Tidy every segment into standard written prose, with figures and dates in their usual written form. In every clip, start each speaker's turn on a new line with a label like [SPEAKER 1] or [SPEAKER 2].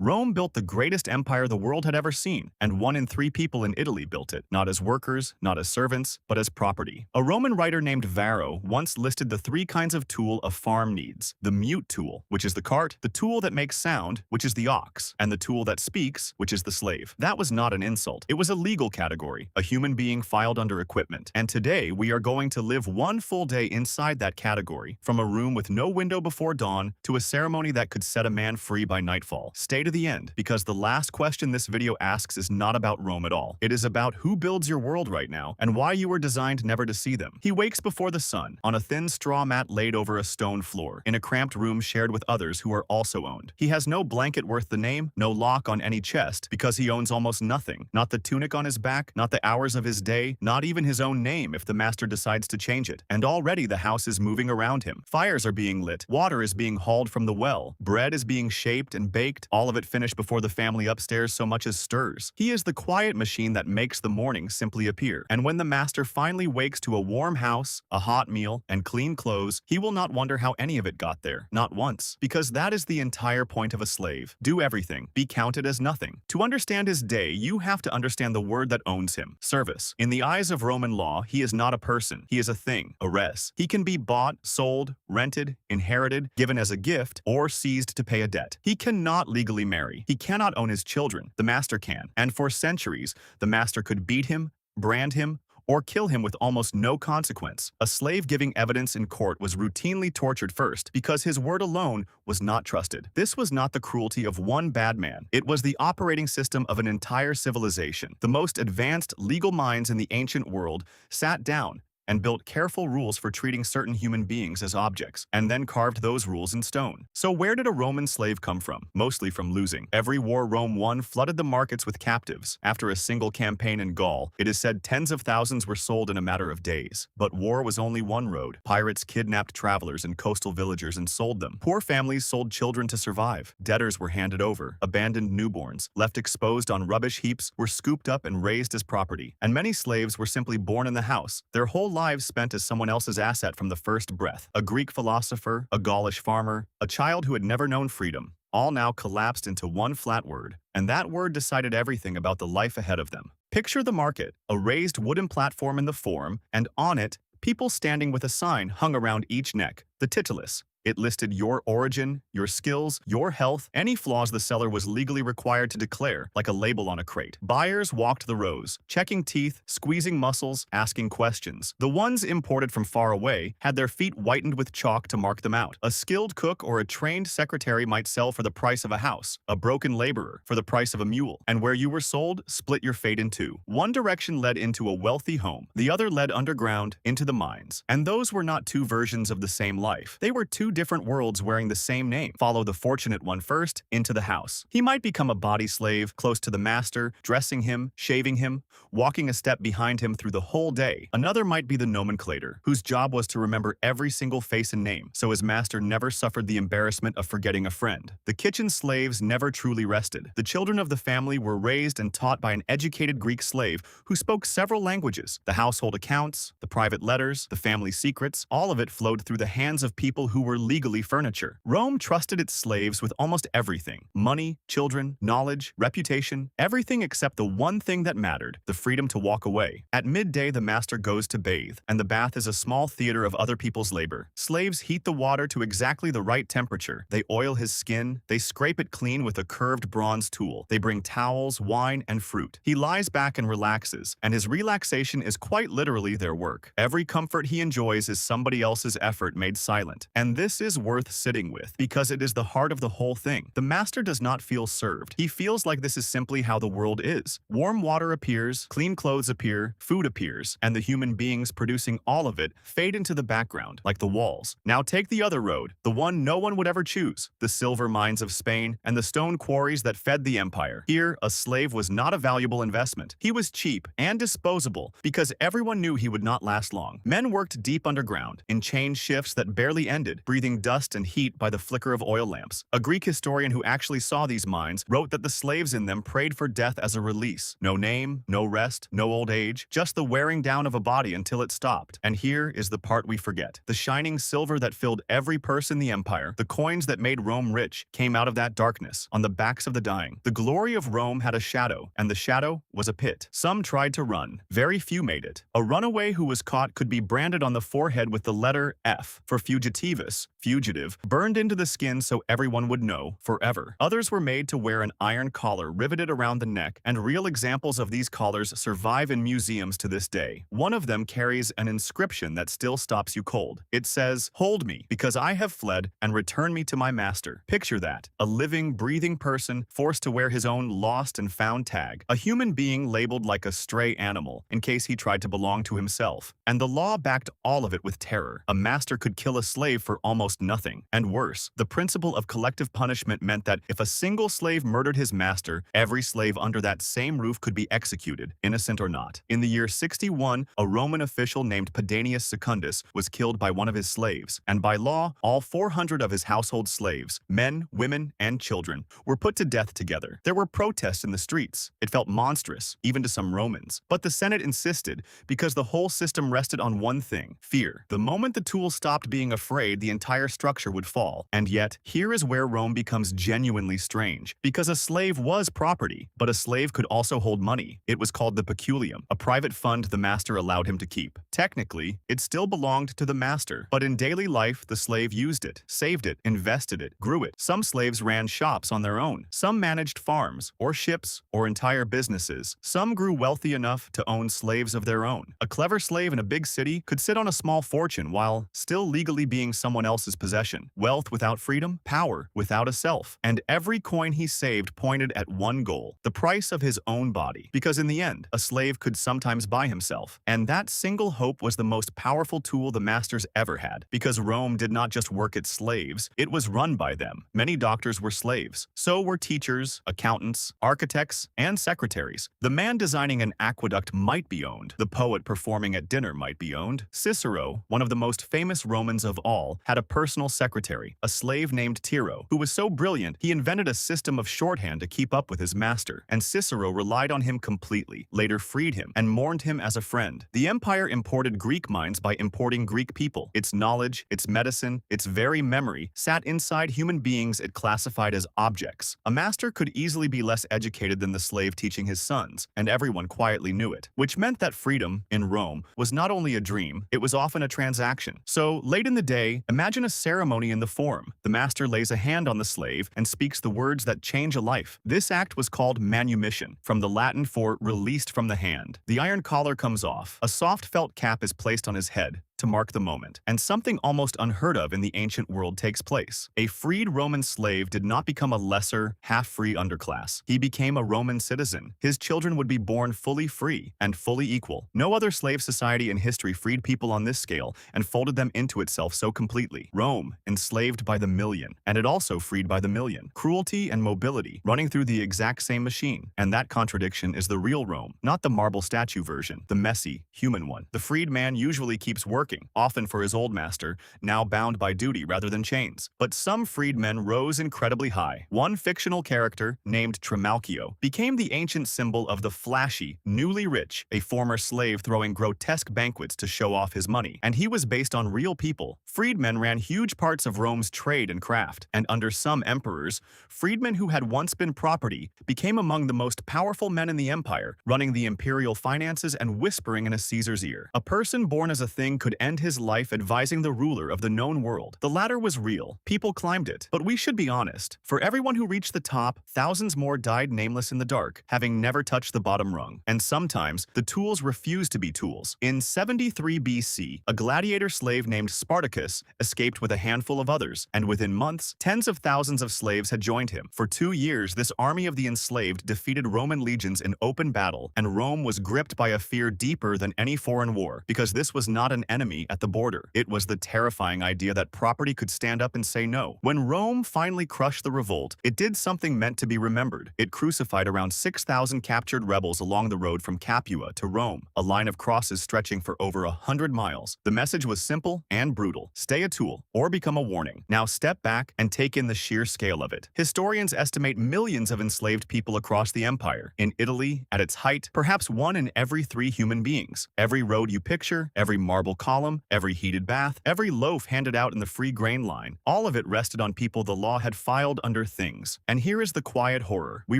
[SPEAKER 1] Rome built the greatest empire the world had ever seen, and 1 in 3 people in Italy built it, not as workers, not as servants, but as property. A Roman writer named Varro once listed the 3 kinds of tool a farm needs: the mute tool, which is the cart; the tool that makes sound, which is the ox; and the tool that speaks, which is the slave. That was not an insult. It was a legal category, a human being filed under equipment. And today, we are going to live one full day inside that category, from a room with no window before dawn to a ceremony that could set a man free by nightfall. Stay to the end, because the last question this video asks is not about Rome at all. It is about who builds your world right now and why you were designed never to see them. He wakes before the sun, on a thin straw mat laid over a stone floor, in a cramped room shared with others who are also owned. He has no blanket worth the name, no lock on any chest, because he owns almost nothing. Not the tunic on his back, not the hours of his day, not even his own name if the master decides to change it. And already the house is moving around him. Fires are being lit, water is being hauled from the well, bread is being shaped and baked, all of it finished before the family upstairs so much as stirs. He is the quiet machine that makes the morning simply appear. And when the master finally wakes to a warm house, a hot meal, and clean clothes, he will not wonder how any of it got there. Not once. Because that is the entire point of a slave. Do everything. Be counted as nothing. To understand his day, you have to understand the word that owns him: service. In the eyes of Roman law, he is not a person. He is a thing, a res. He can be bought, sold, rented, inherited, given as a gift, or seized to pay a debt. He cannot legally marry. He cannot own his children. The master can. And for centuries, the master could beat him, brand him, or kill him with almost no consequence. A slave giving evidence in court was routinely tortured first because his word alone was not trusted. This was not the cruelty of one bad man. It was the operating system of an entire civilization. The most advanced legal minds in the ancient world sat down and built careful rules for treating certain human beings as objects, and then carved those rules in stone. So where did a Roman slave come from? Mostly from losing. Every war Rome won flooded the markets with captives. After a single campaign in Gaul, it is said tens of thousands were sold in a matter of days. But war was only one road. Pirates kidnapped travelers and coastal villagers and sold them. Poor families sold children to survive. Debtors were handed over. Abandoned newborns, left exposed on rubbish heaps, were scooped up and raised as property. And many slaves were simply born in the house, their whole lives spent as someone else's asset from the first breath. A Greek philosopher, a Gaulish farmer, a child who had never known freedom, all now collapsed into one flat word, and that word decided everything about the life ahead of them. Picture the market, a raised wooden platform in the forum, and on it, people standing with a sign hung around each neck, the titulus. It listed your origin, your skills, your health, any flaws the seller was legally required to declare, like a label on a crate. Buyers walked the rows, checking teeth, squeezing muscles, asking questions. The ones imported from far away had their feet whitened with chalk to mark them out. A skilled cook or a trained secretary might sell for the price of a house, a broken laborer for the price of a mule. And where you were sold, split your fate in two. One direction led into a wealthy home, the other led underground into the mines. And those were not two versions of the same life. They were two different worlds wearing the same name. Follow the fortunate one first, into the house. He might become a body slave, close to the master, dressing him, shaving him, walking a step behind him through the whole day. Another might be the nomenclator, whose job was to remember every single face and name, so his master never suffered the embarrassment of forgetting a friend. The kitchen slaves never truly rested. The children of the family were raised and taught by an educated Greek slave who spoke several languages. The household accounts, the private letters, the family secrets, all of it flowed through the hands of people who were legally furniture. Rome trusted its slaves with almost everything: money, children, knowledge, reputation, everything except the one thing that mattered: the freedom to walk away. At midday, the master goes to bathe, and the bath is a small theater of other people's labor. Slaves heat the water to exactly the right temperature. They oil his skin. They scrape it clean with a curved bronze tool. They bring towels, wine, and fruit. He lies back and relaxes, and his relaxation is quite literally their work. Every comfort he enjoys is somebody else's effort made silent. And this is worth sitting with, because it is the heart of the whole thing. The master does not feel served. He feels like this is simply how the world is. Warm water appears, clean clothes appear, food appears, and the human beings producing all of it fade into the background, like the walls. Now take the other road, the one no one would ever choose: the silver mines of Spain and the stone quarries that fed the empire. Here, a slave was not a valuable investment. He was cheap and disposable because everyone knew he would not last long. Men worked deep underground, in chain shifts that barely ended, breathing dust and heat by the flicker of oil lamps. A Greek historian who actually saw these mines wrote that the slaves in them prayed for death as a release. No name, no rest, no old age, just the wearing down of a body until it stopped. And here is the part we forget. The shining silver that filled every purse in the empire, the coins that made Rome rich, came out of that darkness, on the backs of the dying. The glory of Rome had a shadow, and the shadow was a pit. Some tried to run. Very few made it. A runaway who was caught could be branded on the forehead with the letter F for fugitivus, fugitive, burned into the skin so everyone would know forever. Others were made to wear an iron collar riveted around the neck, and real examples of these collars survive in museums to this day. One of them carries an inscription that still stops you cold. It says, "Hold me, because I have fled, and return me to my master." Picture that. A living, breathing person forced to wear his own lost and found tag. A human being labeled like a stray animal, in case he tried to belong to himself. And the law backed all of it with terror. A master could kill a slave for almost nothing. And worse, the principle of collective punishment meant that if a single slave murdered his master, every slave under that same roof could be executed, innocent or not. In the year 61, a Roman official named Pedanius Secundus was killed by one of his slaves, and by law, all 400 of his household slaves, men, women, and children, were put to death together. There were protests in the streets. It felt monstrous, even to some Romans. But the Senate insisted, because the whole system rested on one thing: fear. The moment the tool stopped being afraid, the entire structure would fall. And yet, here is where Rome becomes genuinely strange. Because a slave was property, but a slave could also hold money. It was called the peculium, a private fund the master allowed him to keep. Technically, it still belonged to the master, but in daily life, the slave used it, saved it, invested it, grew it. Some slaves ran shops on their own. Some managed farms, or ships, or entire businesses. Some grew wealthy enough to own slaves of their own. A clever slave in a big city could sit on a small fortune while still legally being someone else's possession. Wealth without freedom, power without a self. And every coin he saved pointed at one goal: the price of his own body. Because in the end, a slave could sometimes buy himself. And that single hope was the most powerful tool the masters ever had. Because Rome did not just work its slaves, it was run by them. Many doctors were slaves. So were teachers, accountants, architects, and secretaries. The man designing an aqueduct might be owned. The poet performing at dinner might be owned. Cicero, one of the most famous Romans of all, had a personal secretary, a slave named Tiro, who was so brilliant he invented a system of shorthand to keep up with his master. And Cicero relied on him completely, later freed him, and mourned him as a friend. The empire imported Greek minds by importing Greek people. Its knowledge, its medicine, its very memory sat inside human beings it classified as objects. A master could easily be less educated than the slave teaching his sons, and everyone quietly knew it, which meant that freedom, in Rome, was not only a dream, it was often a transaction. So, late in the day, imagine a ceremony in the Forum. The master lays a hand on the slave and speaks the words that change a life. This act was called manumission, from the Latin for released from the hand. The iron collar comes off. A soft felt cap is placed on his head to mark the moment, and something almost unheard of in the ancient world takes place. A freed Roman slave did not become a lesser, half-free underclass. He became a Roman citizen. His children would be born fully free and fully equal. No other slave society in history freed people on this scale and folded them into itself so completely. Rome, enslaved by the million, and it also freed by the million. Cruelty and mobility running through the exact same machine. And that contradiction is the real Rome, not the marble statue version, the messy, human one. The freed man usually keeps working, often for his old master, now bound by duty rather than chains. But some freedmen rose incredibly high. One fictional character, named Trimalchio, became the ancient symbol of the flashy, newly rich, a former slave throwing grotesque banquets to show off his money. And he was based on real people. Freedmen ran huge parts of Rome's trade and craft. And under some emperors, freedmen who had once been property became among the most powerful men in the empire, running the imperial finances and whispering in a Caesar's ear. A person born as a thing could end his life advising the ruler of the known world. The ladder was real. People climbed it. But we should be honest. For everyone who reached the top, thousands more died nameless in the dark, having never touched the bottom rung. And sometimes, the tools refused to be tools. In 73 BC, a gladiator slave named Spartacus escaped with a handful of others, and within months, tens of thousands of slaves had joined him. For 2 years, this army of the enslaved defeated Roman legions in open battle, and Rome was gripped by a fear deeper than any foreign war, because this was not an enemy. enemy at the border. It was the terrifying idea that property could stand up and say no. When Rome finally crushed the revolt, it did something meant to be remembered. It crucified around 6,000 captured rebels along the road from Capua to Rome, a line of crosses stretching for over 100 miles. The message was simple and brutal: stay a tool or become a warning. Now step back and take in the sheer scale of it. Historians estimate millions of enslaved people across the empire. In Italy, at its height, perhaps 1 in every 3 human beings. Every road you picture, every marble column, every heated bath, every loaf handed out in the free grain line, all of it rested on people the law had filed under things. And here is the quiet horror. We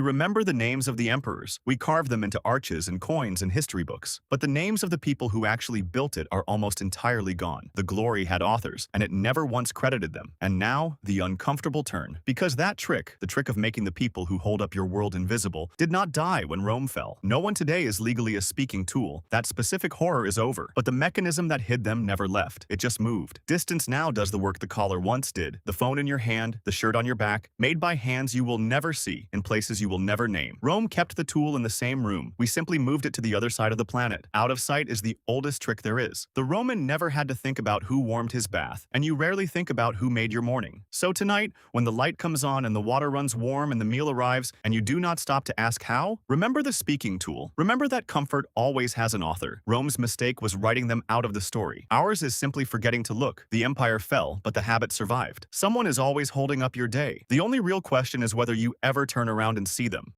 [SPEAKER 1] remember the names of the emperors. We carve them into arches and coins in history books. But the names of the people who actually built it are almost entirely gone. The glory had authors, and it never once credited them. And now, the uncomfortable turn. Because that trick, the trick of making the people who hold up your world invisible, did not die when Rome fell. No one today is legally a speaking tool. That specific horror is over. But the mechanism that hid them never left. It just moved. Distance now does the work the collar once did. The phone in your hand, the shirt on your back, made by hands you will never see, in places you will never name. Rome kept the tool in the same room. We simply moved it to the other side of the planet. Out of sight is the oldest trick there is. The Roman never had to think about who warmed his bath, and you rarely think about who made your morning. So tonight, when the light comes on and the water runs warm and the meal arrives, and you do not stop to ask how, remember the speaking tool. Remember that comfort always has an author. Rome's mistake was writing them out of the story. Ours is simply forgetting to look. The empire fell, but the habit survived. Someone is always holding up your day. The only real question is whether you ever turn around and see them.